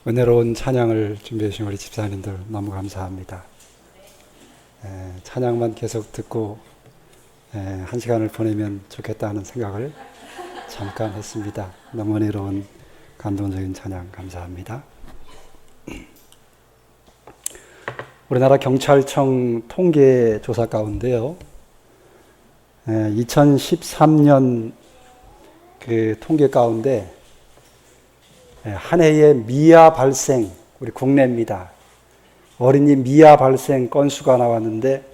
은혜로운 찬양을 준비해 주신 우리 집사님들 너무 감사합니다. 찬양만 계속 듣고 한 시간을 보내면 좋겠다는 생각을 잠깐 했습니다. 너무 은혜로운 감동적인 찬양 감사합니다. 우리나라 경찰청 통계 조사 가운데요, 2013년 그 통계 가운데 한 해의 미아 발생, 우리 국내입니다. 어린이 미아 발생 건수가 나왔는데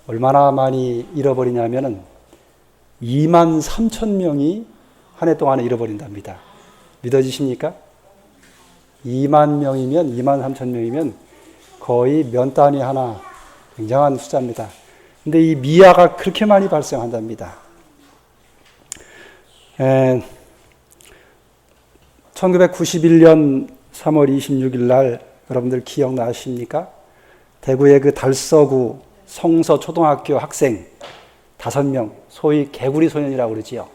얼마나 많이 잃어버리냐면은 2만 3천 명이 한 해 동안에 잃어버린답니다. 믿어지십니까? 2만 3천 명이면 거의 면 단위 하나, 굉장한 숫자입니다. 근데 이 미아가 그렇게 많이 발생한답니다. 1991년 3월 26일 날 여러분들 기억나십니까? 대구의 그 달서구 성서초등학교 학생 5명, 소위 개구리 소년이라고 그러지요.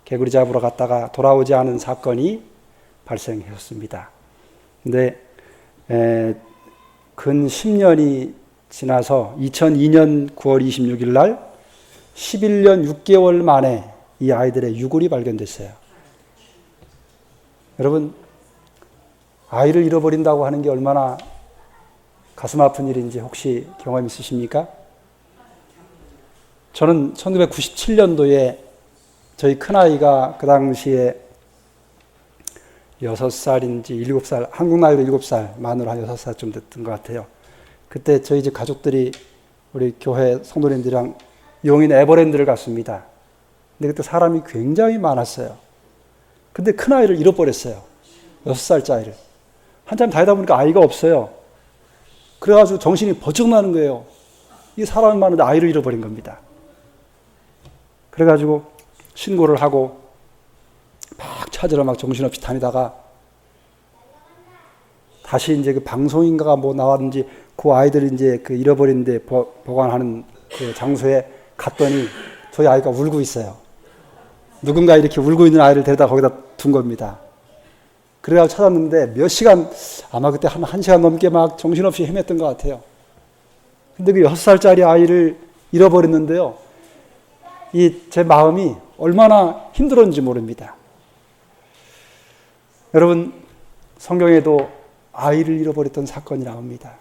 개구리 잡으러 갔다가 돌아오지 않은 사건이 발생했습니다. 근데 근 10년이 지나서 2002년 9월 26일 날 11년 6개월 만에 이 아이들의 유골이 발견됐어요. 여러분, 아이를 잃어버린다고 하는 게 얼마나 가슴 아픈 일인지 혹시 경험 있으십니까? 저는 1997년도에 저희 큰아이가 그 당시에 6살인지 7살, 한국 나이로 7살, 만으로 한 6살쯤 됐던 것 같아요. 그때 저희 집 가족들이 우리 교회 성도님들이랑 용인 에버랜드를 갔습니다. 근데 그때 사람이 굉장히 많았어요. 근데 큰아이를 잃어버렸어요. 6살짜리를. 한참 다니다 보니까 아이가 없어요. 그래가지고 정신이 번쩍 나는 거예요. 이 사람이 많은데 아이를 잃어버린 겁니다. 그래가지고 신고를 하고 막 찾으러 막 정신없이 다니다가 다시 이제 그 방송인가가 뭐 나왔는지 그 아이들이 이제 그 잃어버린 데 보관하는 그 장소에 갔더니 저희 아이가 울고 있어요. 누군가 이렇게 울고 있는 아이를 데려다 거기다 둔 겁니다. 그래가지고 찾았는데 몇 시간, 아마 그때 한 1시간 넘게 막 정신없이 헤맸던 것 같아요. 근데 그 6살짜리 아이를 잃어버렸는데요. 제 마음이 얼마나 힘들었는지 모릅니다. 여러분, 성경에도 아이를 잃어버렸던 사건이 나옵니다.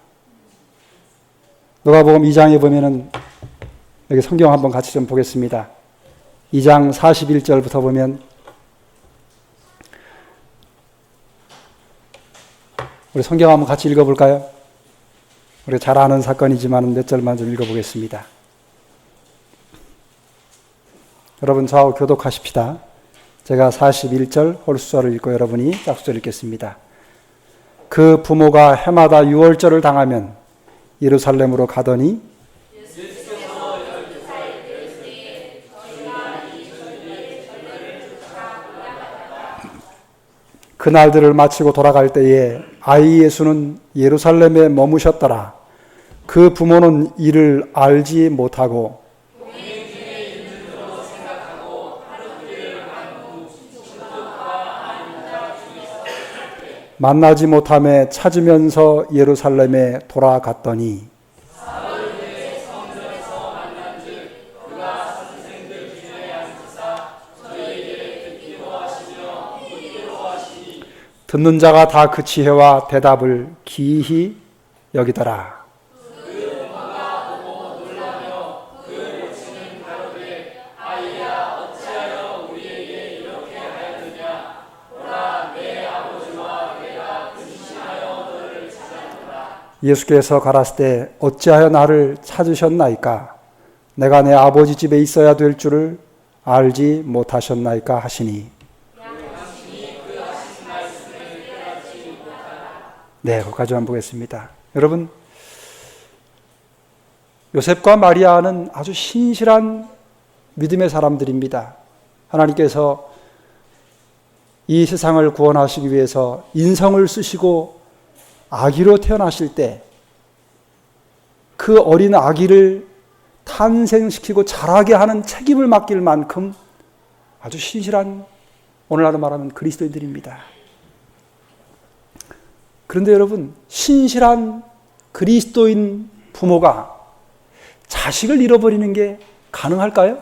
누가복음 2장에 보면은, 여기 성경 한번 같이 좀 보겠습니다. 2장 41절부터 보면, 우리 성경 한번 같이 읽어볼까요? 우리가 잘 아는 사건이지만 몇 절만 좀 읽어보겠습니다. 여러분 좌우 교독하십시다. 제가 41절 홀수절을 읽고 여러분이 짝수절 읽겠습니다. 그 부모가 해마다 유월절을 당하면 예루살렘으로 가더니 그날들을 마치고 돌아갈 때에 아이 예수는 예루살렘에 머무셨더라. 그 부모는 이를 알지 못하고 만나지 못함에 찾으면서 예루살렘에 돌아갔더니 듣는 자가 다 그 지혜와 대답을 기이히 여기더라. 예수께서 가라사대 때 어찌하여 나를 찾으셨나이까? 내가 내 아버지 집에 있어야 될 줄을 알지 못하셨나이까 하시니. 네, 거기까지만 보겠습니다. 여러분, 요셉과 마리아는 아주 신실한 믿음의 사람들입니다. 하나님께서 이 세상을 구원하시기 위해서 인성을 쓰시고 아기로 태어나실 때 그 어린 아기를 탄생시키고 자라게 하는 책임을 맡길 만큼 아주 신실한, 오늘날로 말하면 그리스도인들입니다. 그런데 여러분, 신실한 그리스도인 부모가 자식을 잃어버리는 게 가능할까요?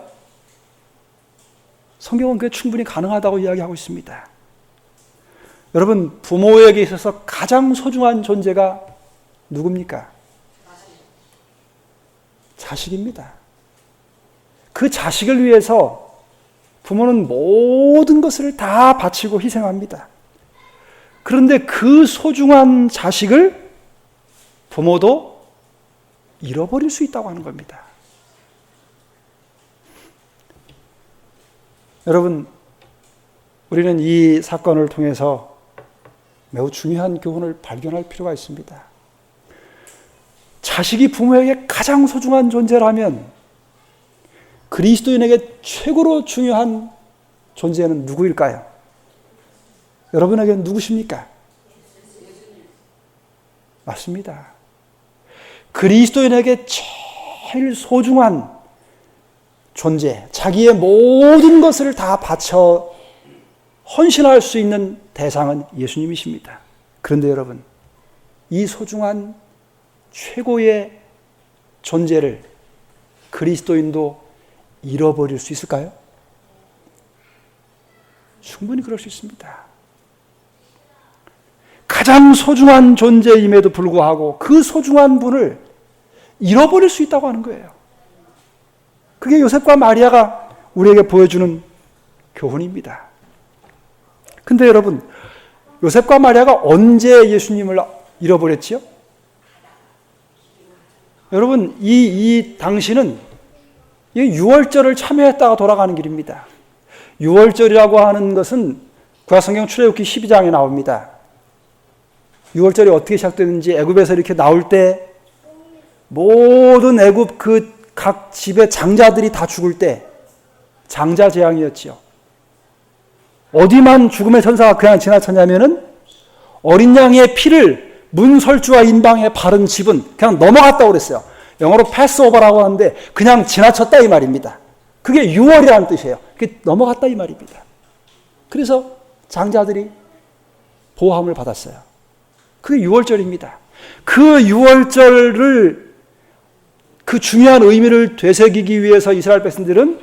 성경은 그게 충분히 가능하다고 이야기하고 있습니다. 여러분, 부모에게 있어서 가장 소중한 존재가 누굽니까? 자식입니다. 그 자식을 위해서 부모는 모든 것을 다 바치고 희생합니다. 그런데 그 소중한 자식을 부모도 잃어버릴 수 있다고 하는 겁니다. 여러분, 우리는 이 사건을 통해서 매우 중요한 교훈을 발견할 필요가 있습니다. 자식이 부모에게 가장 소중한 존재라면 그리스도인에게 최고로 중요한 존재는 누구일까요? 여러분에게는 누구십니까? 맞습니다. 그리스도인에게 제일 소중한 존재, 자기의 모든 것을 다 바쳐 헌신할 수 있는 대상은 예수님이십니다. 그런데 여러분, 이 소중한 최고의 존재를 그리스도인도 잃어버릴 수 있을까요? 충분히 그럴 수 있습니다. 가장 소중한 존재임에도 불구하고 그 소중한 분을 잃어버릴 수 있다고 하는 거예요. 그게 요셉과 마리아가 우리에게 보여주는 교훈입니다. 근데 여러분, 요셉과 마리아가 언제 예수님을 잃어버렸지요? 여러분, 이 당시는 유월절을 참여했다가 돌아가는 길입니다. 유월절이라고 하는 것은 구약성경 출애굽기 12장에 나옵니다. 유월절이 어떻게 시작되는지, 애굽에서 이렇게 나올 때 모든 애굽 그 각 집의 장자들이 다 죽을 때 장자 재앙이었지요. 어디만 죽음의 천사가 그냥 지나쳤냐면은 어린 양의 피를 문설주와 인방에 바른 집은 그냥 넘어갔다고 그랬어요. 영어로 패스오버라고 하는데 그냥 지나쳤다 이 말입니다. 그게 유월이라는 뜻이에요. 그게 넘어갔다 이 말입니다. 그래서 장자들이 보호함을 받았어요. 그게 유월절입니다. 그 유월절을, 그 중요한 의미를 되새기기 위해서 이스라엘 백성들은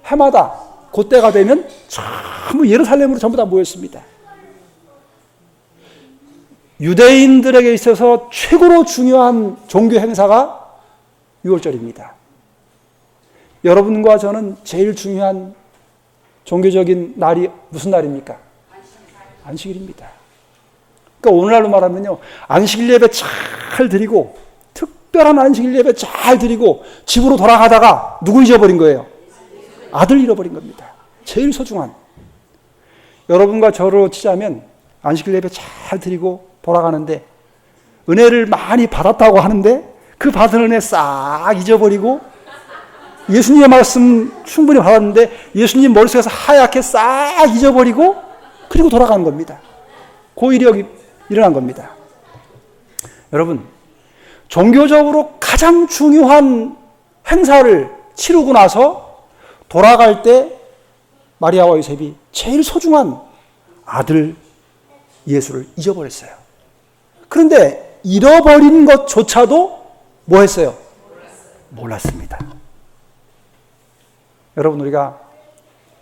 해마다 그때가 되면 전부 예루살렘으로 전부 다 모였습니다. 유대인들에게 있어서 최고로 중요한 종교 행사가 유월절입니다. 여러분과 저는 제일 중요한 종교적인 날이 무슨 날입니까? 안식일입니다. 그러니까 오늘날로 말하면요, 안식일 예배 잘 드리고, 특별한 안식일 예배 잘 드리고 집으로 돌아가다가 누구 잊어버린 거예요? 아들 잃어버린 겁니다. 제일 소중한. 여러분과 저로 치자면 안식일 예배 잘 드리고 돌아가는데 은혜를 많이 받았다고 하는데 그 받은 은혜 싹 잊어버리고, 예수님의 말씀 충분히 받았는데 예수님 머릿속에서 하얗게 싹 잊어버리고 그리고 돌아가는 겁니다. 그 일이 일어난 겁니다. 여러분, 종교적으로 가장 중요한 행사를 치르고 나서 돌아갈 때 마리아와 요셉이 제일 소중한 아들 예수를 잊어버렸어요. 그런데 잃어버린 것조차도 뭐 했어요? 몰랐습니다. 여러분, 우리가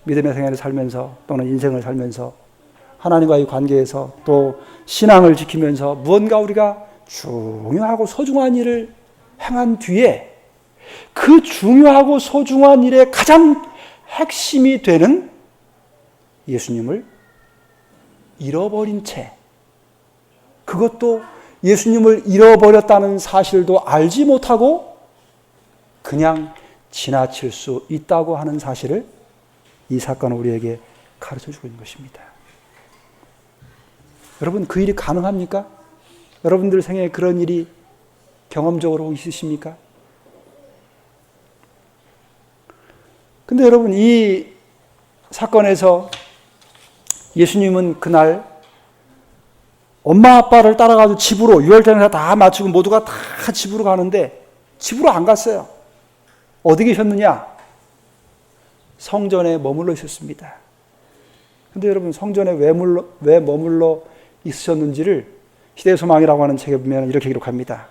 믿음의 생애를 살면서 또는 인생을 살면서 하나님과의 관계에서 또 신앙을 지키면서 무언가 우리가 중요하고 소중한 일을 행한 뒤에 그 중요하고 소중한 일의 가장 핵심이 되는 예수님을 잃어버린 채, 그것도 예수님을 잃어버렸다는 사실도 알지 못하고 그냥 지나칠 수 있다고 하는 사실을 이 사건은 우리에게 가르쳐주고 있는 것입니다. 여러분, 그 일이 가능합니까? 여러분들 생애에 그런 일이 경험적으로 있으십니까? 근데 여러분, 이 사건에서 예수님은 그날 엄마 아빠를 따라가지고 집으로, 유월절에서 다 마치고 모두가 다 집으로 가는데 집으로 안 갔어요. 어디 계셨느냐? 성전에 머물러 있었습니다. 근데 여러분, 성전에 왜 머물러 있으셨는지를 시대의 소망이라고 하는 책에 보면 이렇게 기록합니다.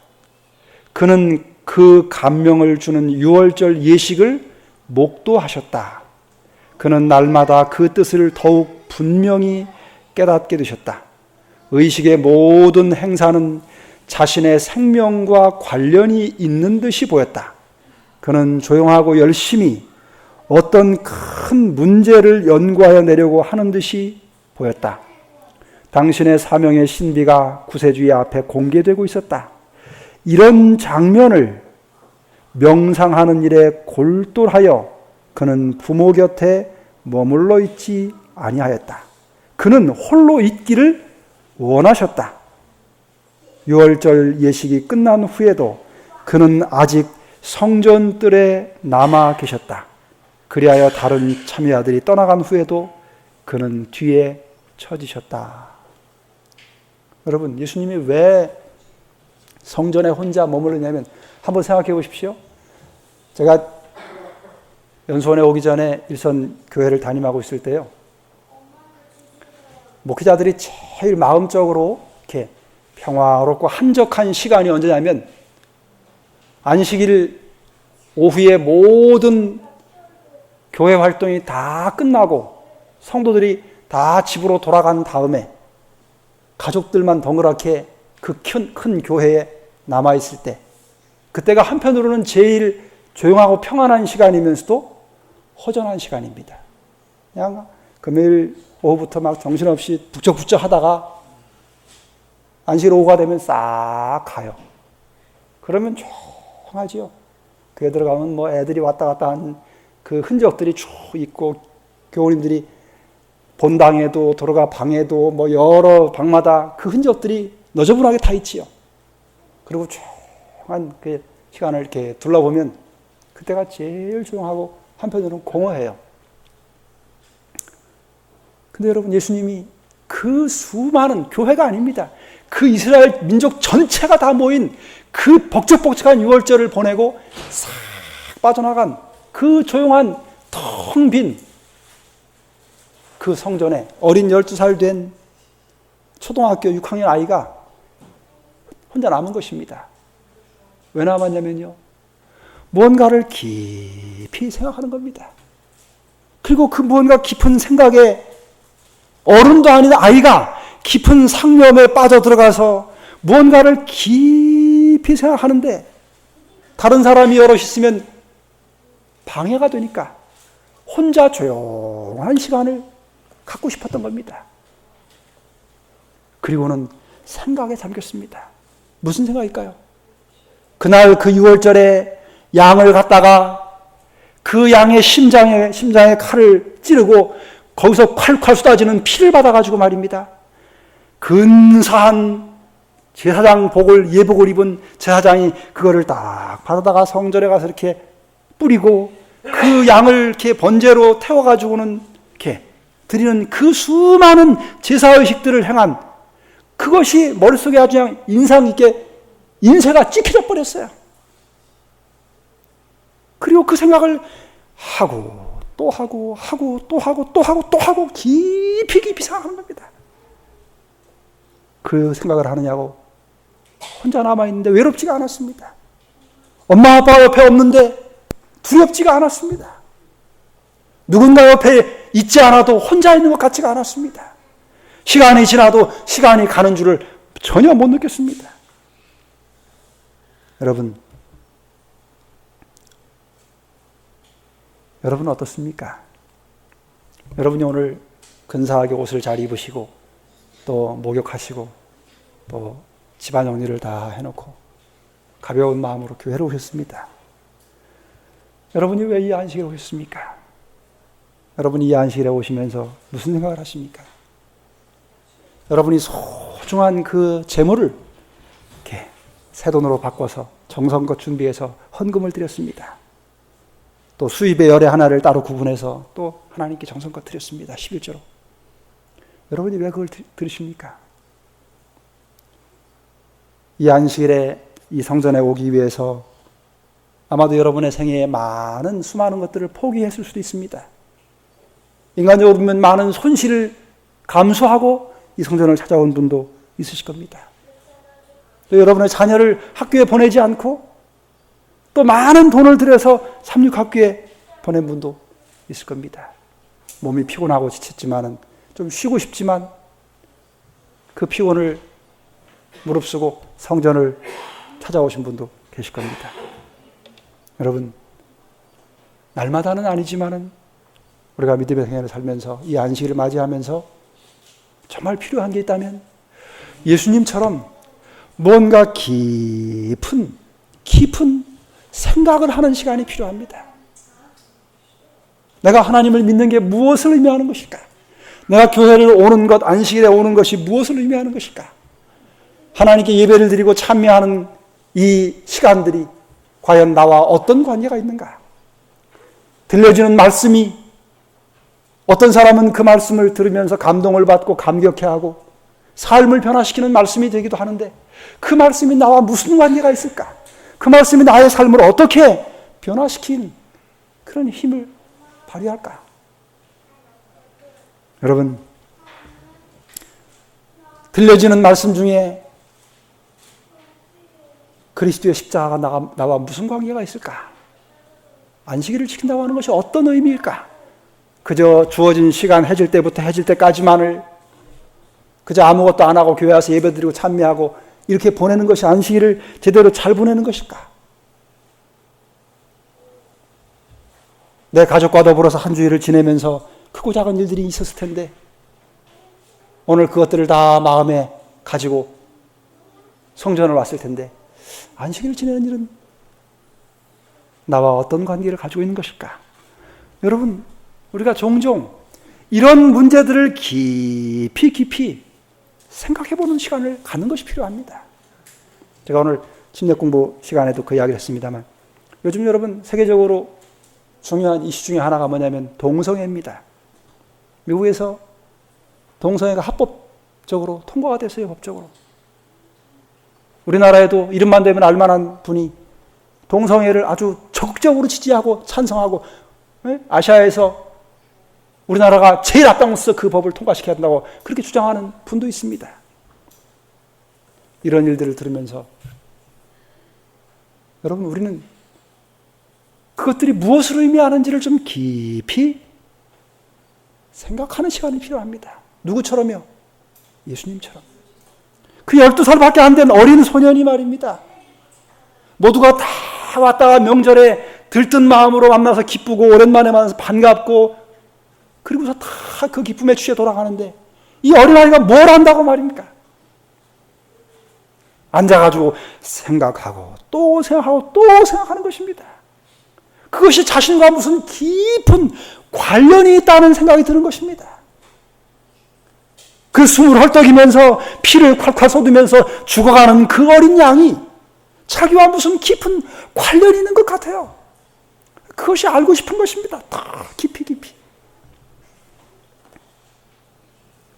그는 그 감명을 주는 유월절 예식을 목도하셨다. 그는 날마다 그 뜻을 더욱 분명히 깨닫게 되셨다. 의식의 모든 행사는 자신의 생명과 관련이 있는 듯이 보였다. 그는 조용하고 열심히 어떤 큰 문제를 연구하여 내려고 하는 듯이 보였다. 당신의 사명의 신비가 구세주의 앞에 공개되고 있었다. 이런 장면을 명상하는 일에 골똘하여 그는 부모 곁에 머물러 있지 아니하였다. 그는 홀로 있기를 원하셨다. 유월절 예식이 끝난 후에도 그는 아직 성전뜰에 남아 계셨다. 그리하여 다른 참여자들이 떠나간 후에도 그는 뒤에 처지셨다. 여러분, 예수님이 왜 성전에 혼자 머무르냐면 한번 생각해 보십시오. 제가 연수원에 오기 전에 일선 교회를 담임하고 있을 때요, 목회자들이 제일 마음적으로 이렇게 평화롭고 한적한 시간이 언제냐면 안식일 오후에 모든 교회 활동이 다 끝나고 성도들이 다 집으로 돌아간 다음에 가족들만 덩그랗게 그 큰 교회에 남아있을 때, 그때가 한편으로는 제일 조용하고 평안한 시간이면서도 허전한 시간입니다. 그냥 금요일 오후부터 막 정신없이 북적북적 하다가 안식일 오후가 되면 싹 가요. 그러면 조용하지요. 교회 들어가면 뭐 애들이 왔다 갔다 하는 그 흔적들이 쭉 있고, 교우님들이 본당에도 들어가 방에도 뭐 여러 방마다 그 흔적들이 너저분하게 다 있지요. 그리고 조용한 그 시간을 이렇게 둘러보면 그때가 제일 조용하고 한편으로는 공허해요. 근데 여러분, 예수님이 그 수많은, 교회가 아닙니다, 그 이스라엘 민족 전체가 다 모인 그 벅적벅적한 유월절을 보내고 싹 빠져나간 그 조용한 텅 빈 그 성전에 어린 12살 된 초등학교 6학년 아이가 혼자 남은 것입니다. 왜 남았냐면요, 무언가를 깊이 생각하는 겁니다. 그리고 그 무언가 깊은 생각에 어른도 아닌 아이가 깊은 상념에 빠져들어가서 무언가를 깊이 생각하는데 다른 사람이 여럿 있으면 방해가 되니까 혼자 조용한 시간을 갖고 싶었던 겁니다. 그리고는 생각에 잠겼습니다. 무슨 생각일까요? 그날 그 6월절에 양을 갖다가 그 양의 심장에 칼을 찌르고 거기서 콸콸 쏟아지는 피를 받아가지고 말입니다, 근사한 제사장 복을, 예복을 입은 제사장이 그거를 딱 받아다가 성전에 가서 이렇게 뿌리고 그 양을 이렇게 번제로 태워가지고는 이렇게 드리는 그 수많은 제사의식들을 행한 그것이 머릿속에 아주 그냥 인상 있게 인쇄가 찍혀져 버렸어요. 그리고 그 생각을 하고 또 하고 하고 또 하고 또 하고 또 하고 깊이 생각하는 겁니다. 그 생각을 하느냐고 혼자 남아있는데 외롭지가 않았습니다. 엄마 아빠 옆에 없는데 두렵지가 않았습니다. 누군가 옆에 있지 않아도 혼자 있는 것 같지가 않았습니다. 시간이 지나도 시간이 가는 줄을 전혀 못 느꼈습니다. 여러분 어떻습니까? 여러분이 오늘 근사하게 옷을 잘 입으시고 또 목욕하시고 또 집안 정리를 다 해놓고 가벼운 마음으로 교회로 오셨습니다. 여러분이 왜 이 안식일에 오셨습니까? 여러분이 이 안식일에 오시면서 무슨 생각을 하십니까? 여러분이 소중한 그 재물을 이렇게 새 돈으로 바꿔서 정성껏 준비해서 헌금을 드렸습니다. 또 수입의 열의 하나를 따로 구분해서 또 하나님께 정성껏 드렸습니다. 11조로. 여러분이 왜 그걸 들으십니까? 이 안식일에 이 성전에 오기 위해서 아마도 여러분의 생애에 수많은 것들을 포기했을 수도 있습니다. 인간적으로 보면 많은 손실을 감수하고 이 성전을 찾아온 분도 있으실 겁니다. 또 여러분의 자녀를 학교에 보내지 않고 또 많은 돈을 들여서 삼육학교에 보낸 분도 있을 겁니다. 몸이 피곤하고 지쳤지만은 좀 쉬고 싶지만 그 피곤을 무릅쓰고 성전을 찾아오신 분도 계실 겁니다. 여러분, 날마다는 아니지만은 우리가 믿음의 생애를 살면서 이 안식일을 맞이하면서 정말 필요한 게 있다면 예수님처럼 뭔가 깊은 생각을 하는 시간이 필요합니다. 내가 하나님을 믿는 게 무엇을 의미하는 것일까? 내가 교회를 오는 것, 안식일에 오는 것이 무엇을 의미하는 것일까? 하나님께 예배를 드리고 참여하는 이 시간들이 과연 나와 어떤 관계가 있는가? 들려주는 말씀이 어떤 사람은 그 말씀을 들으면서 감동을 받고 감격해하고 삶을 변화시키는 말씀이 되기도 하는데 그 말씀이 나와 무슨 관계가 있을까? 그 말씀이 나의 삶을 어떻게 변화시킨 그런 힘을 발휘할까? 여러분, 들려지는 말씀 중에 그리스도의 십자가가 나와 무슨 관계가 있을까? 안식일을 지킨다고 하는 것이 어떤 의미일까? 그저 주어진 시간 해질 때부터 해질 때까지만을 그저 아무것도 안 하고 교회 와서 예배드리고 참여하고 이렇게 보내는 것이 안식일을 제대로 잘 보내는 것일까? 내 가족과 더불어서 한 주일을 지내면서 크고 작은 일들이 있었을 텐데 오늘 그것들을 다 마음에 가지고 성전을 왔을 텐데 안식일을 지내는 일은 나와 어떤 관계를 가지고 있는 것일까? 여러분, 우리가 종종 이런 문제들을 깊이 생각해보는 시간을 갖는 것이 필요합니다. 제가 오늘 침례 공부 시간에도 그 이야기를 했습니다만 요즘 여러분 세계적으로 중요한 이슈 중에 하나가 뭐냐면 동성애입니다. 미국에서 동성애가 합법적으로 통과가 됐어요. 법적으로. 우리나라에도 이름만 되면 알만한 분이 동성애를 아주 적극적으로 지지하고 찬성하고 아시아에서 우리나라가 제일 앞장서서 그 법을 통과시켜야 한다고 그렇게 주장하는 분도 있습니다. 이런 일들을 들으면서 여러분, 우리는 그것들이 무엇을 의미하는지를 좀 깊이 생각하는 시간이 필요합니다. 누구처럼요? 예수님처럼. 그 12살밖에 안 된 어린 소년이 말입니다. 모두가 다 왔다가 명절에 들뜬 마음으로 만나서 기쁘고 오랜만에 만나서 반갑고 그리고서 다 그 기쁨에 취해 돌아가는데 이 어린아이가 뭘 한다고 말입니까? 앉아가지고 생각하고 또 생각하고 또 생각하는 것입니다. 그것이 자신과 무슨 깊은 관련이 있다는 생각이 드는 것입니다. 그 숨을 헐떡이면서 피를 콸콸 쏟으면서 죽어가는 그 어린 양이 자기와 무슨 깊은 관련이 있는 것 같아요. 그것이 알고 싶은 것입니다. 다 깊이.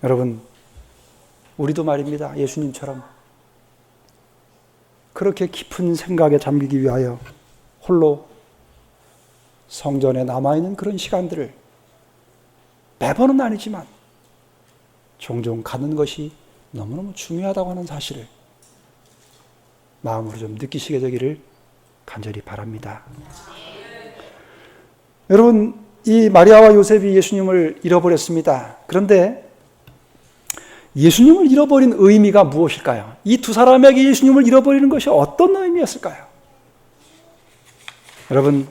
여러분, 우리도 말입니다. 예수님처럼 그렇게 깊은 생각에 잠기기 위하여 홀로 성전에 남아있는 그런 시간들을 매번은 아니지만 종종 갖는 것이 너무너무 중요하다고 하는 사실을 마음으로 좀 느끼시게 되기를 간절히 바랍니다. 여러분, 이 마리아와 요셉이 예수님을 잃어버렸습니다. 그런데 예수님을 잃어버린 의미가 무엇일까요? 이 두 사람에게 예수님을 잃어버리는 것이 어떤 의미였을까요? 여러분,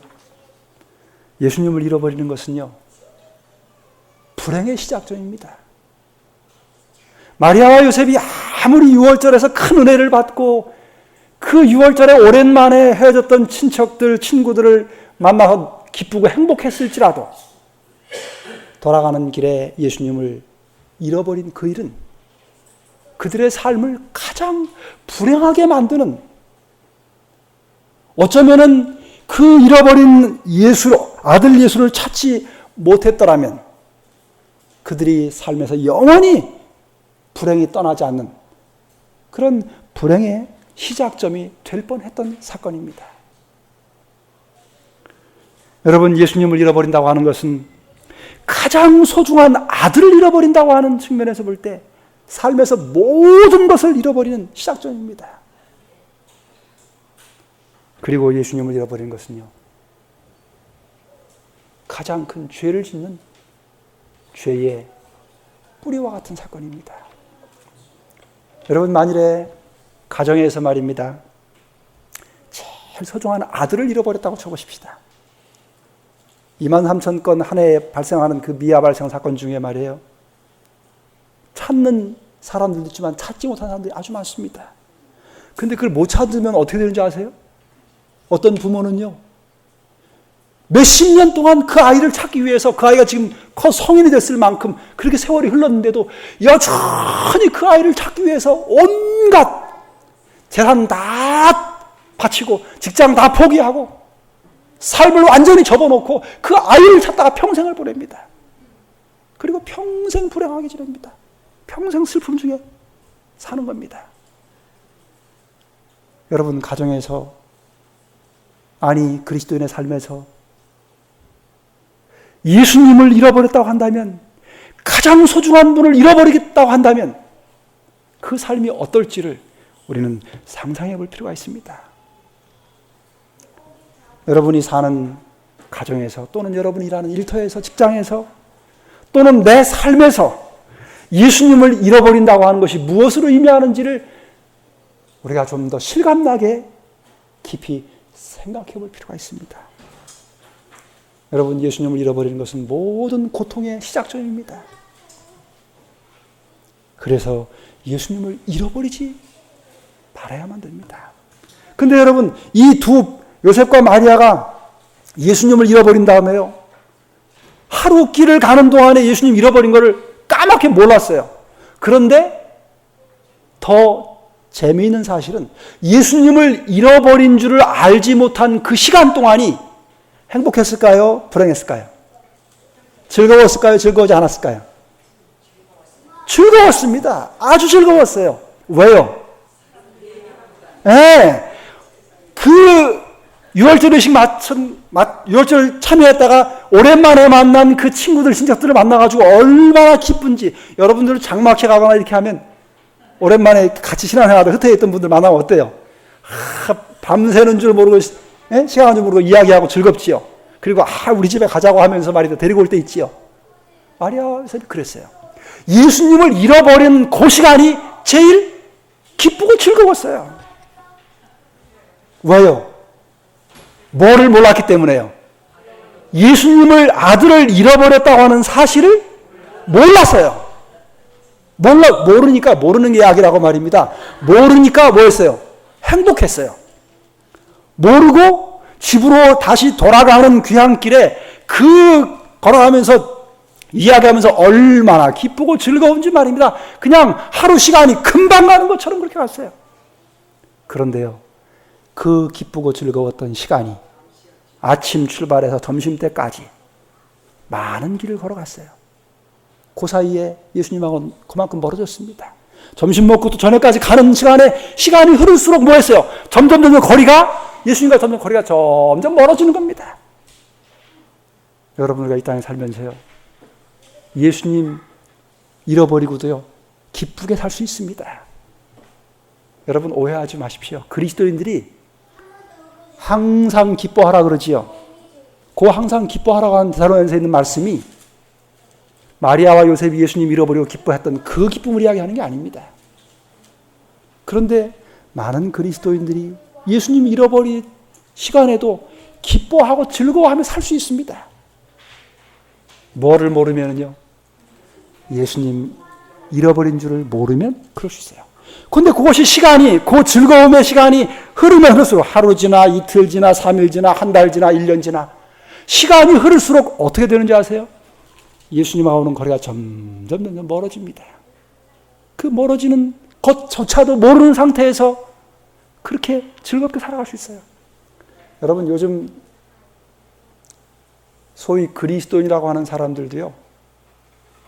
예수님을 잃어버리는 것은요, 불행의 시작점입니다. 마리아와 요셉이 아무리 유월절에서 큰 은혜를 받고 그 유월절에 오랜만에 헤어졌던 친척들, 친구들을 만나서 기쁘고 행복했을지라도 돌아가는 길에 예수님을 잃어버린 그 일은 그들의 삶을 가장 불행하게 만드는, 어쩌면은 그 잃어버린 아들 예수를 찾지 못했더라면 그들이 삶에서 영원히 불행이 떠나지 않는 그런 불행의 시작점이 될 뻔했던 사건입니다. 여러분, 예수님을 잃어버린다고 하는 것은 가장 소중한 아들을 잃어버린다고 하는 측면에서 볼 때 삶에서 모든 것을 잃어버리는 시작점입니다. 그리고 예수님을 잃어버린 것은요, 가장 큰 죄를 짓는 죄의 뿌리와 같은 사건입니다. 여러분, 만일에 가정에서 말입니다, 제일 소중한 아들을 잃어버렸다고 쳐보십시다. 23,000건 한 해에 발생하는 그 미아 발생 사건 중에 말이에요, 찾는 사람들도 있지만 찾지 못한 사람들이 아주 많습니다. 근데 그걸 못 찾으면 어떻게 되는지 아세요? 어떤 부모는요, 몇십 년 동안 그 아이를 찾기 위해서, 그 아이가 지금 커 성인이 됐을 만큼 그렇게 세월이 흘렀는데도 여전히 그 아이를 찾기 위해서 온갖 재산 다 바치고 직장 다 포기하고 삶을 완전히 접어놓고 그 아이를 찾다가 평생을 보냅니다. 그리고 평생 불행하게 지냅니다. 평생 슬픔 중에 사는 겁니다. 여러분, 가정에서, 아니 그리스도인의 삶에서 예수님을 잃어버렸다고 한다면, 가장 소중한 분을 잃어버리겠다고 한다면 그 삶이 어떨지를 우리는 상상해 볼 필요가 있습니다. 여러분이 사는 가정에서, 또는 여러분이 일하는 일터에서, 직장에서, 또는 내 삶에서 예수님을 잃어버린다고 하는 것이 무엇으로 의미하는지를 우리가 좀 더 실감나게 깊이 생각해 볼 필요가 있습니다. 여러분, 예수님을 잃어버리는 것은 모든 고통의 시작점입니다. 그래서 예수님을 잃어버리지 말아야만 됩니다. 근데 여러분, 이 두 요셉과 마리아가 예수님을 잃어버린 다음에요, 하루 길을 가는 동안에 예수님 잃어버린 것을 까맣게 몰랐어요. 그런데 더 재미있는 사실은 예수님을 잃어버린 줄을 알지 못한 그 시간 동안이 행복했을까요? 불행했을까요? 즐거웠을까요? 즐거우지 않았을까요? 즐거웠습니다. 아주 즐거웠어요. 왜요? 네. 그 6월절 회식 유월절 참여했다가 오랜만에 만난 그 친구들, 친척들을 만나가지고 얼마나 기쁜지. 여러분들 장막회 가거나 이렇게 하면 오랜만에 같이 신앙생활을 흩어있던 분들 만나면 어때요? 밤새는 줄 모르고, 시간은 줄 모르고 이야기하고 즐겁지요. 그리고 우리 집에 가자고 하면서 말이다 데리고 올 때 있지요. 마리아 요셉이 그랬어요. 예수님을 잃어버린 그 시간이 제일 기쁘고 즐거웠어요. 왜요? 뭐를 몰랐기 때문에요? 예수님을, 아들을 잃어버렸다고 하는 사실을 몰랐어요. 모르니까, 모르는 게 약이라고 말입니다. 모르니까 뭐였어요? 행복했어요. 모르고 집으로 다시 돌아가는 귀향길에 걸어가면서 이야기하면서 얼마나 기쁘고 즐거운지 말입니다. 그냥 하루 시간이 금방 가는 것처럼 그렇게 갔어요. 그런데요, 그 기쁘고 즐거웠던 시간이 아침 출발해서 점심때까지 많은 길을 걸어갔어요. 그 사이에 예수님하고는 그만큼 멀어졌습니다. 점심 먹고 또 저녁까지 가는 시간에 시간이 흐를수록 뭐 했어요? 점점 예수님과 거리가 점점 멀어지는 겁니다. 여러분, 우리가 이 땅에 살면서요, 예수님 잃어버리고도요, 기쁘게 살 수 있습니다. 여러분, 오해하지 마십시오. 그리스도인들이 항상 기뻐하라 그러지요. 그 항상 기뻐하라고 하는 데살로니가서에 있는 말씀이 마리아와 요셉이 예수님 잃어버리고 기뻐했던 그 기쁨을 이야기하는 게 아닙니다. 그런데 많은 그리스도인들이 예수님 잃어버린 시간에도 기뻐하고 즐거워하며 살 수 있습니다. 뭐를 모르면요, 예수님 잃어버린 줄을 모르면 그럴 수 있어요. 근데 그것이 그 즐거움의 시간이 흐르면 흐를수록, 하루 지나 이틀 지나 3일 지나 한 달 지나 1년 지나 시간이 흐를수록 어떻게 되는지 아세요? 예수님하고는 거리가 점점 멀어집니다. 그 멀어지는 것조차도 모르는 상태에서 그렇게 즐겁게 살아갈 수 있어요. 여러분, 요즘 소위 그리스도인이라고 하는 사람들도요,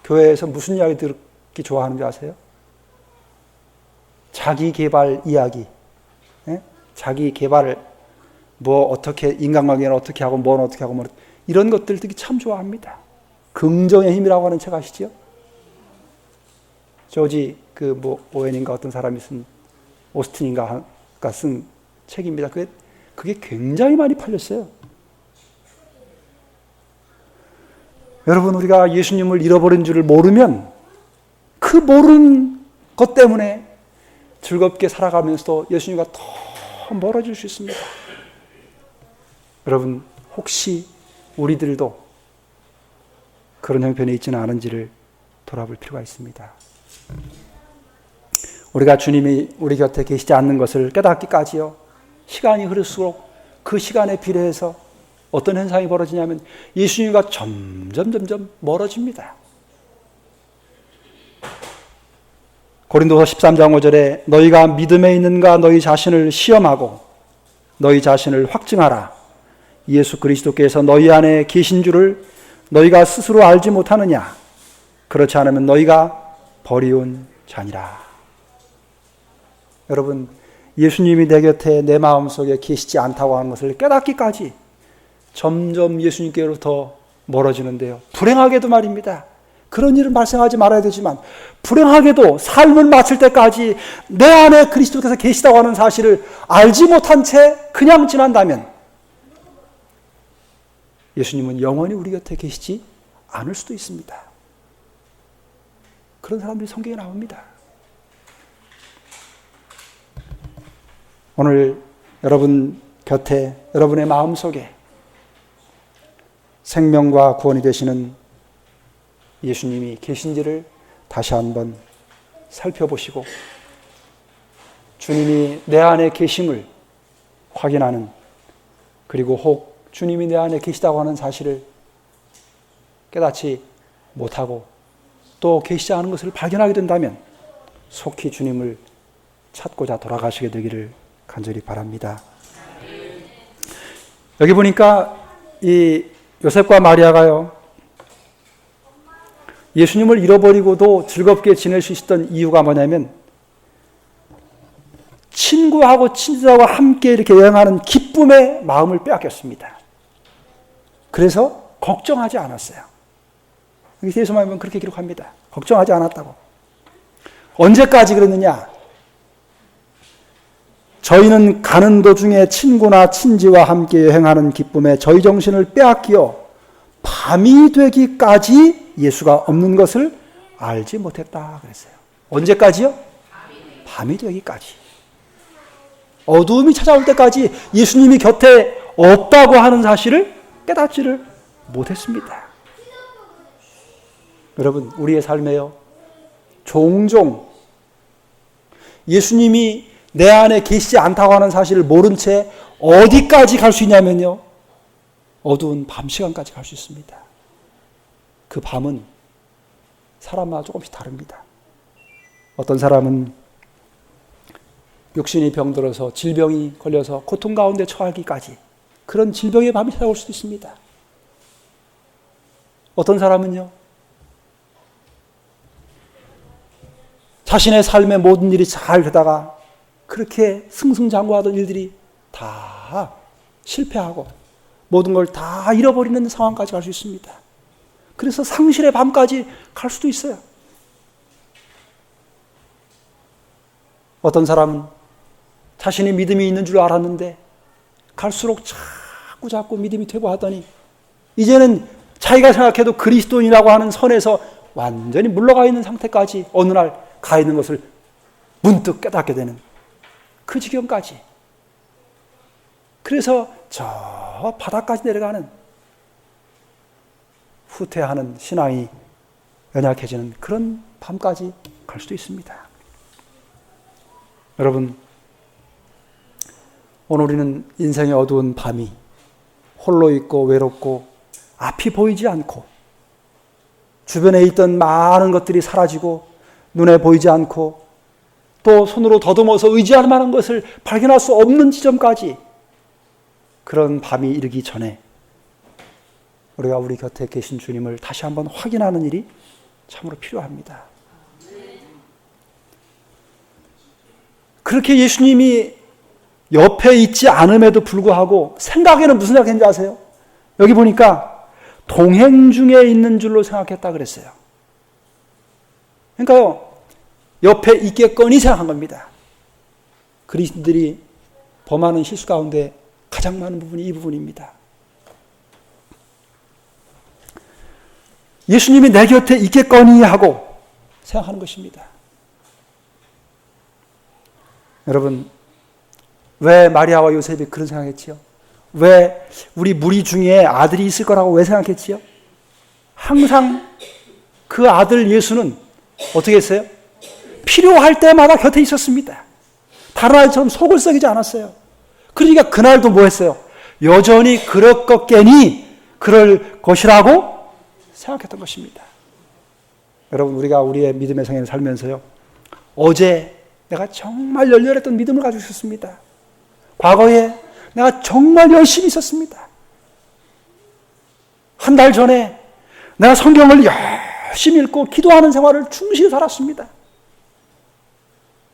교회에서 무슨 이야기 듣기 좋아하는지 아세요? 자기 개발 이야기. 자기 개발을 어떻게 인간관계는 어떻게 하고 뭐는 어떻게 하고 이런 것들 듣기 참 좋아합니다. 긍정의 힘이라고 하는 책 아시죠? 조지 오웬인가 어떤 사람이 쓴 오스틴인가가 쓴 책입니다. 그게 그게 굉장히 많이 팔렸어요. 여러분, 우리가 예수님을 잃어버린 줄을 모르면 그 모르는 것 때문에 즐겁게 살아가면서도 예수님과 더 멀어질 수 있습니다. 여러분, 혹시 우리들도 그런 형편에 있지는 않은지를 돌아볼 필요가 있습니다. 우리가 주님이 우리 곁에 계시지 않는 것을 깨닫기까지요, 시간이 흐를수록 그 시간에 비례해서 어떤 현상이 벌어지냐면 예수님과 점점 멀어집니다. 고린도서 13장 5절에 너희가 믿음에 있는가 너희 자신을 시험하고 너희 자신을 확증하라. 예수 그리스도께서 너희 안에 계신 줄을 너희가 스스로 알지 못하느냐. 그렇지 않으면 너희가 버리운 자니라. 여러분, 예수님이 내 곁에 내 마음속에 계시지 않다고 하는 것을 깨닫기까지 점점 예수님께로부터 멀어지는데요. 불행하게도 말입니다. 그런 일은 발생하지 말아야 되지만 불행하게도 삶을 마칠 때까지 내 안에 그리스도께서 계시다고 하는 사실을 알지 못한 채 그냥 지난다면 예수님은 영원히 우리 곁에 계시지 않을 수도 있습니다. 그런 사람들이 성경에 나옵니다. 오늘 여러분 곁에, 여러분의 마음속에 생명과 구원이 되시는 예수님이 계신지를 다시 한번 살펴보시고 주님이 내 안에 계심을 확인하는, 그리고 혹 주님이 내 안에 계시다고 하는 사실을 깨닫지 못하고 또 계시지 않은 것을 발견하게 된다면 속히 주님을 찾고자 돌아가시게 되기를 간절히 바랍니다. 여기 보니까 이 요셉과 마리아가요, 예수님을 잃어버리고도 즐겁게 지낼 수 있었던 이유가 뭐냐면 친구하고 친지들하고 함께 이렇게 여행하는 기쁨의 마음을 빼앗겼습니다. 그래서 걱정하지 않았어요. 여기 예수만 보면 그렇게 기록합니다. 걱정하지 않았다고. 언제까지 그랬느냐? 저희는 가는 도중에 친구나 친지와 함께 여행하는 기쁨에 저희 정신을 빼앗기어 밤이 되기까지 예수가 없는 것을 알지 못했다 그랬어요. 언제까지요? 밤이 되기까지. 어두움이 찾아올 때까지 예수님이 곁에 없다고 하는 사실을 깨닫지를 못했습니다. 여러분, 우리의 삶에요, 종종 예수님이 내 안에 계시지 않다고 하는 사실을 모른 채 어디까지 갈 수 있냐면요, 어두운 밤 시간까지 갈 수 있습니다. 그 밤은 사람마다 조금씩 다릅니다. 어떤 사람은 육신이 병들어서 질병이 걸려서 고통 가운데 처하기까지 그런 질병의 밤이 찾아올 수도 있습니다. 어떤 사람은요, 자신의 삶의 모든 일이 잘 되다가 그렇게 승승장구하던 일들이 다 실패하고 모든 걸 다 잃어버리는 상황까지 갈 수 있습니다. 그래서 상실의 밤까지 갈 수도 있어요. 어떤 사람은 자신이 믿음이 있는 줄 알았는데 갈수록 자꾸 믿음이 퇴보하더니 이제는 자기가 생각해도 그리스도인이라고 하는 선에서 완전히 물러가 있는 상태까지 어느 날 가 있는 것을 문득 깨닫게 되는 그 지경까지. 그래서 저 바닥까지 내려가는, 후퇴하는 신앙이 연약해지는 그런 밤까지 갈 수도 있습니다. 여러분, 오늘 우리는 인생의 어두운 밤이 홀로 있고 외롭고 앞이 보이지 않고 주변에 있던 많은 것들이 사라지고 눈에 보이지 않고 또 손으로 더듬어서 의지할 만한 것을 발견할 수 없는 지점까지, 그런 밤이 이르기 전에 우리가 우리 곁에 계신 주님을 다시 한번 확인하는 일이 참으로 필요합니다. 그렇게 예수님이 옆에 있지 않음에도 불구하고 생각에는 무슨 생각했는지 아세요? 여기 보니까 동행 중에 있는 줄로 생각했다 그랬어요. 그러니까요, 옆에 있겠거니 생각한 겁니다. 그리스도인들이 범하는 실수 가운데 가장 많은 부분이 이 부분입니다. 예수님이 내 곁에 있겠거니 하고 생각하는 것입니다. 여러분, 왜 마리아와 요셉이 그런 생각했지요? 왜 우리 무리 중에 아들이 있을 거라고 왜 생각했지요? 항상 그 아들 예수는 어떻게 했어요? 필요할 때마다 곁에 있었습니다. 다른 아이처럼 속을 썩이지 않았어요. 그러니까 그날도 뭐 했어요? 여전히 그럴 것겠니 그럴 것이라고 생각했던 것입니다. 여러분, 우리가 우리의 믿음의 생애를 살면서요, 어제 내가 정말 열렬했던 믿음을 가지고 있었습니다. 과거에 내가 정말 열심히 있었습니다. 한 달 전에 내가 성경을 열심히 읽고 기도하는 생활을 충실히 살았습니다.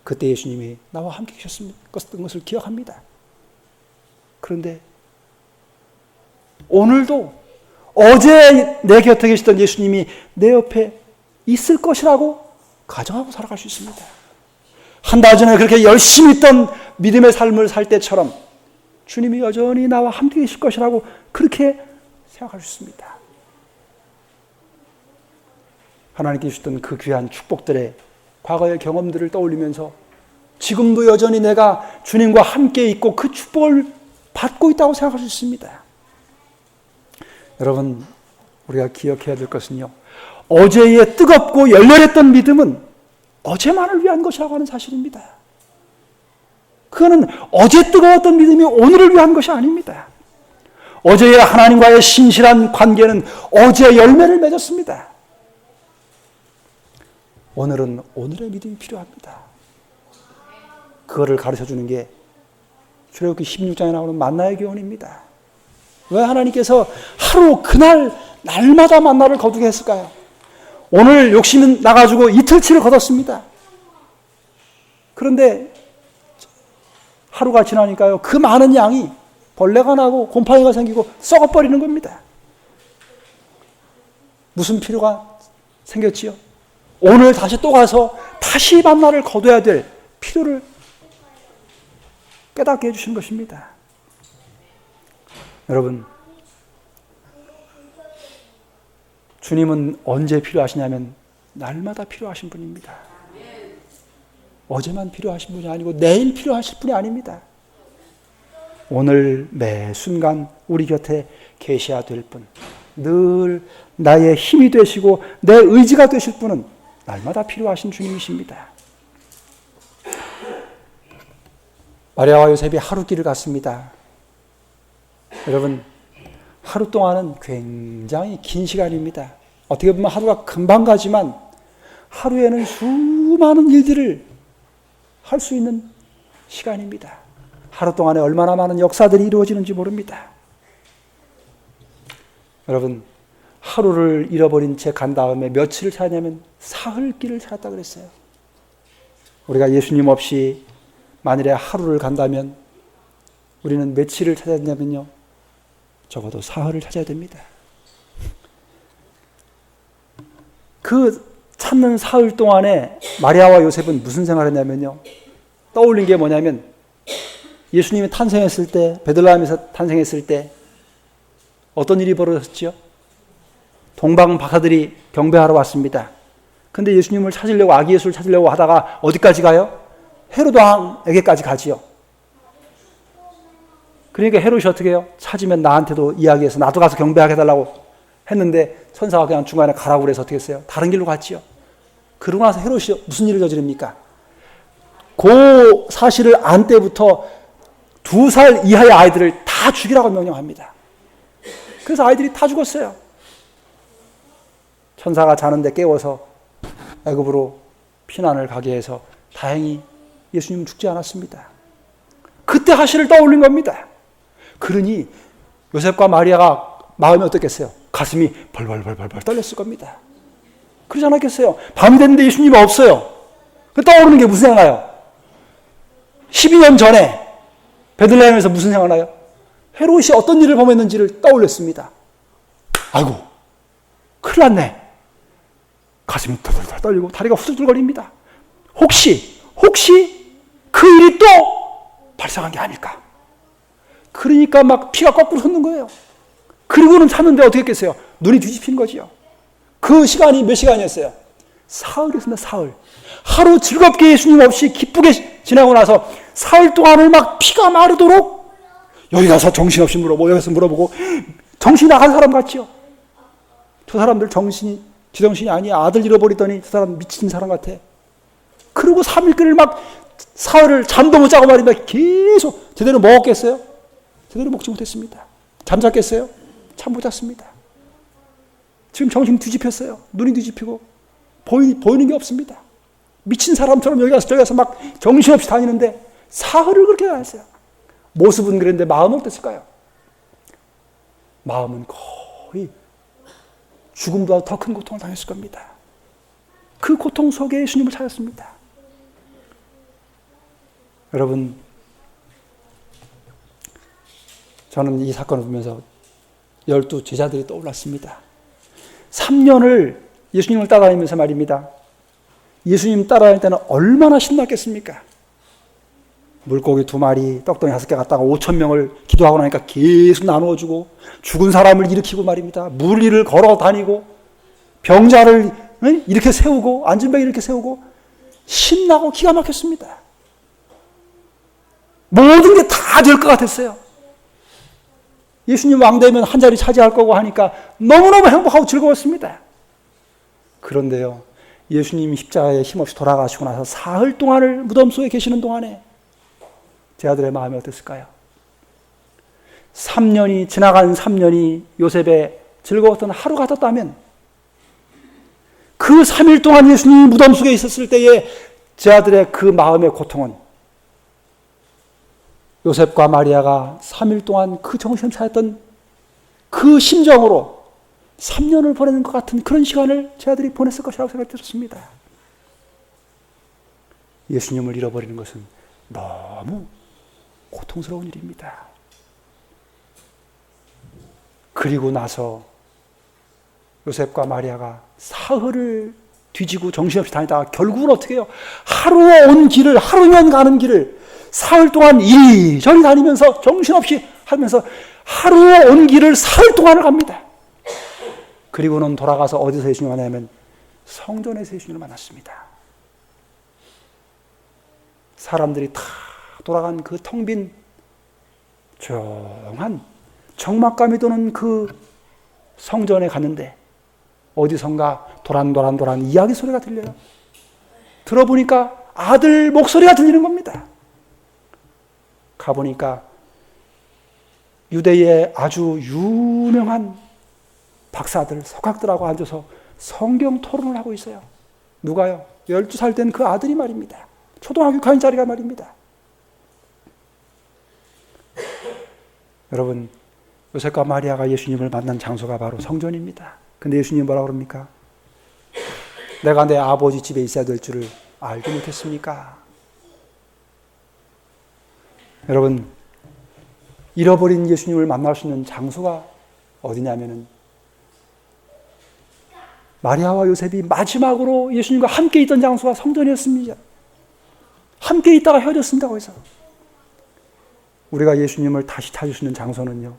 그때 예수님이 나와 함께 계셨던 것을 기억합니다. 그런데 오늘도 어제 내 곁에 계시던 예수님이 내 옆에 있을 것이라고 가정하고 살아갈 수 있습니다. 한 달 전에 그렇게 열심히 있던 믿음의 삶을 살 때처럼 주님이 여전히 나와 함께 계실 것이라고 그렇게 생각할 수 있습니다. 하나님께 주셨던 그 귀한 축복들의 과거의 경험들을 떠올리면서 지금도 여전히 내가 주님과 함께 있고 그 축복을 받고 있다고 생각할 수 있습니다. 여러분, 우리가 기억해야 될 것은요, 어제의 뜨겁고 열렬했던 믿음은 어제만을 위한 것이라고 하는 사실입니다. 그거는 어제 뜨거웠던 믿음이 오늘을 위한 것이 아닙니다. 어제의 하나님과의 신실한 관계는 어제 열매를 맺었습니다. 오늘은 오늘의 믿음이 필요합니다. 그거를 가르쳐주는 게 출애굽기 16장에 나오는 만나의 교훈입니다. 왜 하나님께서 하루 그날 날마다 만나를 거두게 했을까요? 오늘 욕심 나가지고 이틀치를 거뒀습니다. 그런데 하루가 지나니까요, 그 많은 양이 벌레가 나고 곰팡이가 생기고 썩어버리는 겁니다. 무슨 필요가 생겼지요? 오늘 다시 또 가서 다시 만나를 거둬야 될 필요를 깨닫게 해주시는 것입니다. 여러분, 주님은 언제 필요하시냐면 날마다 필요하신 분입니다. 어제만 필요하신 분이 아니고 내일 필요하실 분이 아닙니다. 오늘 매 순간 우리 곁에 계셔야 될 분, 늘 나의 힘이 되시고 내 의지가 되실 분은 날마다 필요하신 주님이십니다. 마리아와 요셉이 하루길을 갔습니다. 여러분, 하루 동안은 굉장히 긴 시간입니다. 어떻게 보면 하루가 금방 가지만 하루에는 수많은 일들을 할 수 있는 시간입니다. 하루 동안에 얼마나 많은 역사들이 이루어지는지 모릅니다. 여러분, 하루를 잃어버린 채 간 다음에 며칠을 찾냐면 사흘길을 찾았다 그랬어요. 우리가 예수님 없이 만일에 하루를 간다면 우리는 며칠을 찾아야 되냐면요, 적어도 사흘을 찾아야 됩니다. 그 찾는 사흘 동안에 마리아와 요셉은 무슨 생각을 했냐면요, 떠올린 게 뭐냐면 예수님이 탄생했을 때, 베들레헴에서 탄생했을 때 어떤 일이 벌어졌지요? 동방 박사들이 경배하러 왔습니다. 근데 예수님을 찾으려고, 아기 예수를 찾으려고 하다가 어디까지 가요? 헤롯 왕에게까지 가지요. 그러니까 헤롯이 어떻게 해요? 찾으면 나한테도 이야기해서 나도 가서 경배하게 해달라고 했는데 천사가 그냥 중간에 가라고 그래서 어떻게 했어요? 다른 길로 갔지요. 그러고 나서 헤롯이 무슨 일을 저지릅니까? 그 사실을 안 때부터 2살 이하의 아이들을 다 죽이라고 명령합니다. 그래서 아이들이 다 죽었어요. 천사가 자는데 깨워서 애굽으로 피난을 가게 해서 다행히 예수님은 죽지 않았습니다. 그때 사실을 떠올린 겁니다. 그러니 요셉과 마리아가 마음이 어떻겠어요? 가슴이 벌벌 떨렸을 겁니다. 그러지 않았겠어요? 밤이 됐는데 예수님이 없어요. 떠오르는 게 무슨 생각나요? 12년 전에 베들레헴에서 무슨 생각나요? 헤롯이 어떤 일을 범했는지를 떠올렸습니다. 아이고, 큰일 났네. 가슴이 덜덜 떨리고 다리가 후들거립니다. 혹시 그 일이 또 발생한 게 아닐까? 그러니까 막 피가 거꾸로 솟는 거예요. 그리고는 찾는데 어떻게 했겠어요? 눈이 뒤집힌 거지요. 그 시간이 몇 시간이었어요? 사흘이었습니다. 사흘. 하루 즐겁게 예수님 없이 기쁘게 지나고 나서 사흘 동안을 막 피가 마르도록 여기 가서 정신없이 물어보고 여기 가서 물어보고 정신이 나간 사람 같지요. 저 사람들 제정신이 아니야. 아들 잃어버리더니 저 사람 미친 사람 같아. 그리고 3일간을 막 사흘을 잠도 못 자고 말입니다. 계속 제대로 먹었겠어요? 제대로 먹지 못했습니다. 잠잤겠어요? 잠 못 잤습니다. 지금 정신 뒤집혔어요. 눈이 뒤집히고 보이는 게 없습니다. 미친 사람처럼 여기 가서 저기 가서 막 정신없이 다니는데 사흘을 그렇게 다녔어요. 모습은 그랬는데 마음은 어땠을까요? 마음은 거의 죽음보다 더 큰 고통을 당했을 겁니다. 그 고통 속에 예수님을 찾았습니다. 여러분, 저는 이 사건을 보면서 12 제자들이 떠올랐습니다. 3년을 예수님을 따라다니면서 말입니다. 예수님 따라다닐 때는 얼마나 신났겠습니까? 물고기 2마리, 떡덩이 5개 갖다가 5,000명을 기도하고 나니까 계속 나누어주고 죽은 사람을 일으키고 말입니다. 물리를 걸어 다니고 병자를 이렇게 세우고 앉은 병 이렇게 세우고 신나고 기가 막혔습니다. 모든 게 다 될 것 같았어요. 예수님 왕 되면 한 자리 차지할 거고 하니까 너무너무 행복하고 즐거웠습니다. 그런데요, 예수님이 십자가에 힘없이 돌아가시고 나서 사흘 동안을 무덤 속에 계시는 동안에 제 아들의 마음이 어땠을까요? 3년이 지나간 3년이 요셉의 즐거웠던 하루 같았다면 그 3일 동안 예수님이 무덤 속에 있었을 때의 제 아들의 그 마음의 고통은 요셉과 마리아가 3일 동안 그 정신을 차렸던 그 심정으로 3년을 보내는 것 같은 그런 시간을 제 아들이 보냈을 것이라고 생각이 들었습니다. 예수님을 잃어버리는 것은 너무 고통스러운 일입니다. 그리고 나서 요셉과 마리아가 사흘을 뒤지고 정신없이 다니다가 결국은 어떻게 해요? 하루면 가는 길을 사흘 동안 이리저리 다니면서 정신없이 하면서 하루에 온 길을 사흘 동안을 갑니다. 그리고는 돌아가서 어디서 예수님을 만나냐면 성전에서 예수님을 만났습니다. 사람들이 다 돌아간 그 텅 빈 조용한 적막감이 도는 그 성전에 갔는데 어디선가 도란도란 이야기 소리가 들려요. 들어보니까 아들 목소리가 들리는 겁니다. 가보니까 유대의 아주 유명한 박사들, 석학들하고 앉아서 성경 토론을 하고 있어요. 누가요? 12살 된 그 아들이 말입니다. 초등학교 6학년짜리가 말입니다. 여러분, 요셉과 마리아가 예수님을 만난 장소가 바로 성전입니다. 근데 예수님 뭐라고 그럽니까? 내가 내 아버지 집에 있어야 될 줄을 알지 못했습니까? 여러분, 잃어버린 예수님을 만날 수 있는 장소가 어디냐면은 마리아와 요셉이 마지막으로 예수님과 함께 있던 장소가 성전이었습니다. 함께 있다가 헤어졌습니다. 거기서 우리가 예수님을 다시 찾을 수 있는 장소는요,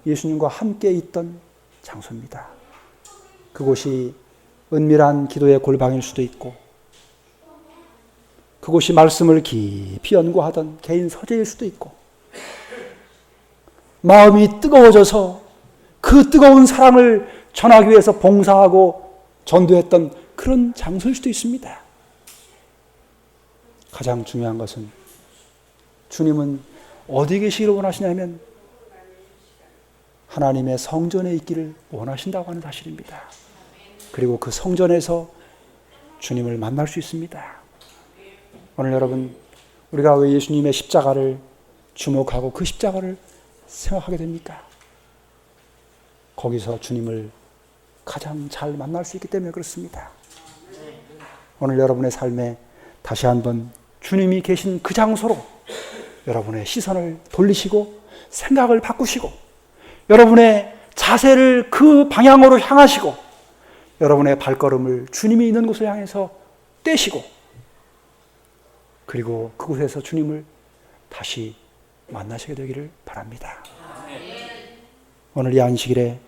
예수님과 함께 있던 장소입니다. 그곳이 은밀한 기도의 골방일 수도 있고, 그곳이 말씀을 깊이 연구하던 개인 서재일 수도 있고, 마음이 뜨거워져서 그 뜨거운 사랑을 전하기 위해서 봉사하고 전도했던 그런 장소일 수도 있습니다. 가장 중요한 것은 주님은 어디 계시기를 원하시냐면 하나님의 성전에 있기를 원하신다고 하는 사실입니다. 그리고 그 성전에서 주님을 만날 수 있습니다. 오늘 여러분, 우리가 왜 예수님의 십자가를 주목하고 그 십자가를 생각하게 됩니까? 거기서 주님을 가장 잘 만날 수 있기 때문에 그렇습니다. 오늘 여러분의 삶에 다시 한번 주님이 계신 그 장소로 여러분의 시선을 돌리시고 생각을 바꾸시고 여러분의 자세를 그 방향으로 향하시고 여러분의 발걸음을 주님이 있는 곳을 향해서 떼시고 그리고 그곳에서 주님을 다시 만나시게 되기를 바랍니다. 오늘 이 안식일에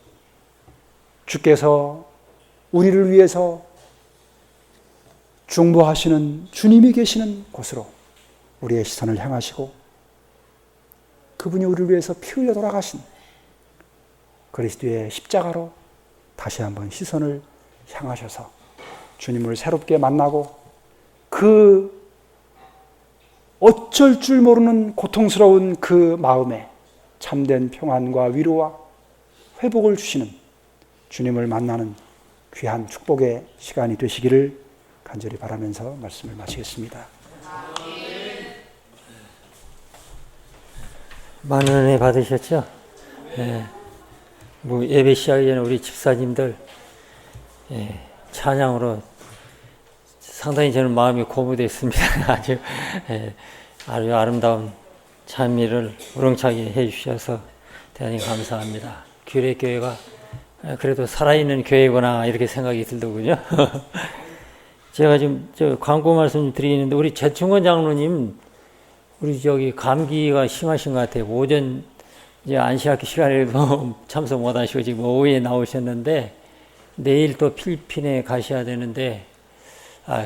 주께서 우리를 위해서 중보하시는 주님이 계시는 곳으로 우리의 시선을 향하시고 그분이 우리를 위해서 피 흘려 돌아가신 그리스도의 십자가로 다시 한번 시선을 향하셔서 주님을 새롭게 만나고 그 어쩔 줄 모르는 고통스러운 그 마음에 참된 평안과 위로와 회복을 주시는 주님을 만나는 귀한 축복의 시간이 되시기를 간절히 바라면서 말씀을 마치겠습니다. 많은 은혜 받으셨죠? 네. 예배 시작하기 전에 우리 집사님들 찬양으로 상당히 저는 마음이 고무됐습니다. 아주 아름다운 찬미를 우렁차게 해주셔서 대단히 감사합니다. 규례교회가 그래도 살아있는 교회구나 이렇게 생각이 들더군요. 제가 지금 광고 말씀 드리는데 우리 재충원 장로님 우리 감기가 심하신 것 같아요. 오전 이제 안시학기 시간에도 참석 못 하시고 지금 오후에 나오셨는데 내일 또 필리핀에 가셔야 되는데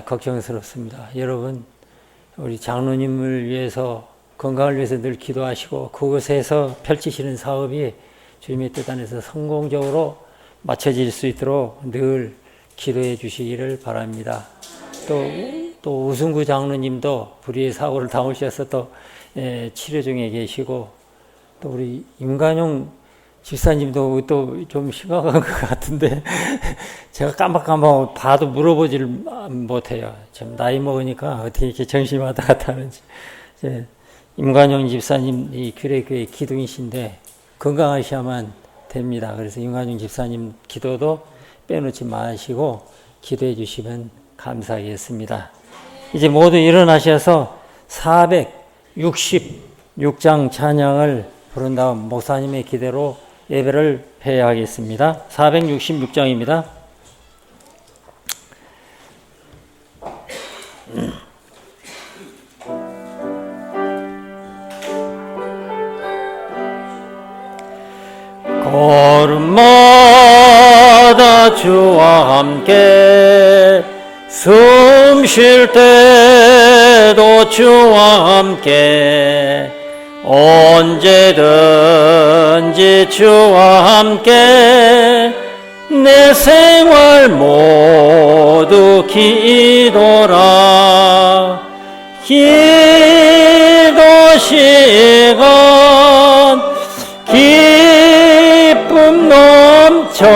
걱정스럽습니다. 여러분 우리 장로님을 위해서 건강을 위해서 늘 기도하시고 그곳에서 펼치시는 사업이 주님의 뜻 안에서 성공적으로 마쳐질 수 있도록 늘 기도해 주시기를 바랍니다. 또 우승구 장로님도 불의의 사고를 당하셔서 또 치료 중에 계시고 또 우리 임관용 집사님도 또 좀 심각한 것 같은데 제가 깜빡깜빡 봐도 물어보지를 못해요. 좀 나이 먹으니까 어떻게 이렇게 정신이 왔다 갔다 하는지. 임관용 집사님 이 규례교회 기둥이신데 건강하셔야만 됩니다. 그래서 임관용 집사님 기도도 빼놓지 마시고 기도해 주시면 감사하겠습니다. 이제 모두 일어나셔서 466장 찬양을 부른 다음 목사님의 기대로 예배를 해야 하겠습니다. 466장입니다. 걸음마다 주와 함께 숨 쉴 때도 주와 함께 언제든지 주와 함께 내 생활 모두 기도라. 기도 시간 기쁨 넘쳐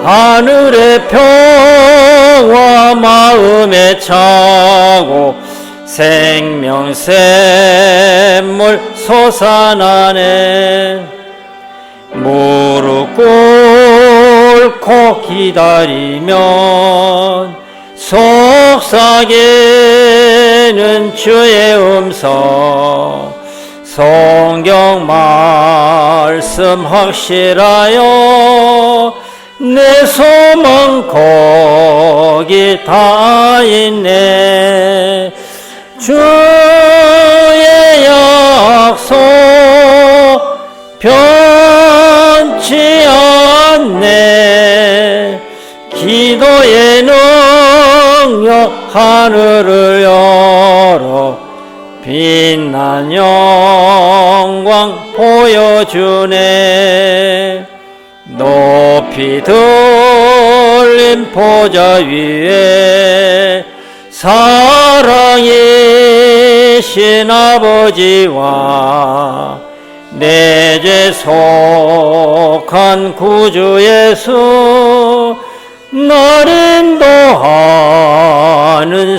하늘의 평화 마음에 차고 생명샘물 솟아나네. 무릎 꿇고 기다리면 속삭이는 주의 음성 성경 말씀 확실하여 내 소망 거기 다 있네. 주의 약속 변치 않네. 기도의 능력 하늘을 열어 빛난 영광 보여주네. 높이 들린 보좌 위에 사랑이신 아버지와 내 죄 속한 구주 예수 날 인도하는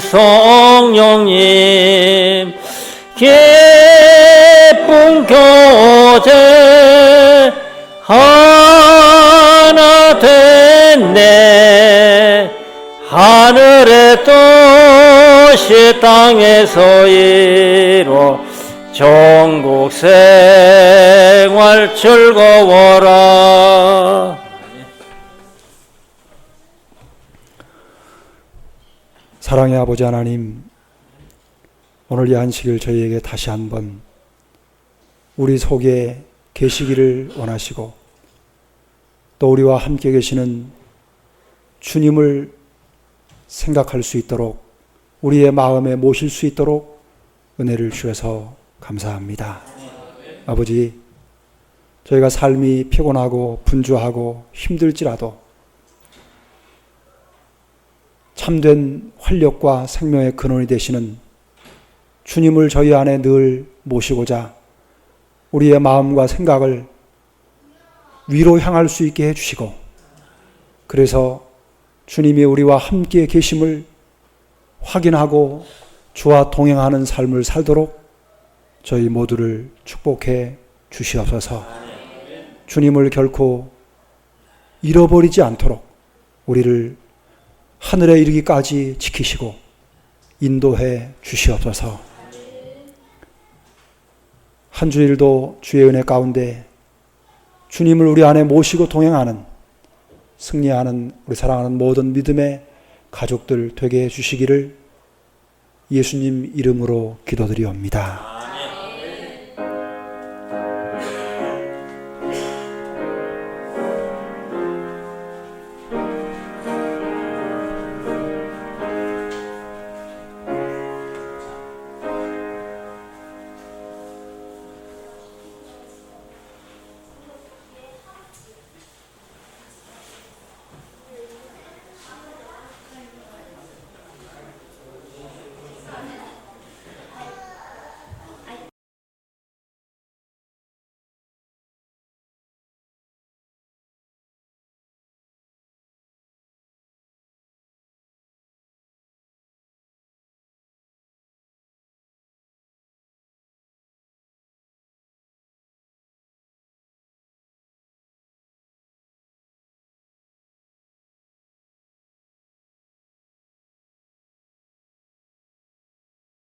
성령님 기쁜 교제 하나 됐네. 하늘의 뜻이 땅에서 이루 전국 생활 즐거워라. 사랑의 아버지 하나님, 오늘 이 안식일 저희에게 다시 한번 우리 속에 계시기를 원하시고 또 우리와 함께 계시는 주님을 생각할 수 있도록 우리의 마음에 모실 수 있도록 은혜를 주셔서 감사합니다. 아버지, 저희가 삶이 피곤하고 분주하고 힘들지라도 참된 활력과 생명의 근원이 되시는 주님을 저희 안에 늘 모시고자 우리의 마음과 생각을 위로 향할 수 있게 해주시고 그래서 주님이 우리와 함께 계심을 확인하고 주와 동행하는 삶을 살도록 저희 모두를 축복해 주시옵소서. 주님을 결코 잃어버리지 않도록 우리를 하늘에 이르기까지 지키시고 인도해 주시옵소서. 한 주일도 주의 은혜 가운데 주님을 우리 안에 모시고 동행하는 승리하는 우리 사랑하는 모든 믿음의 가족들 되게 해주시기를 예수님 이름으로 기도드리옵니다.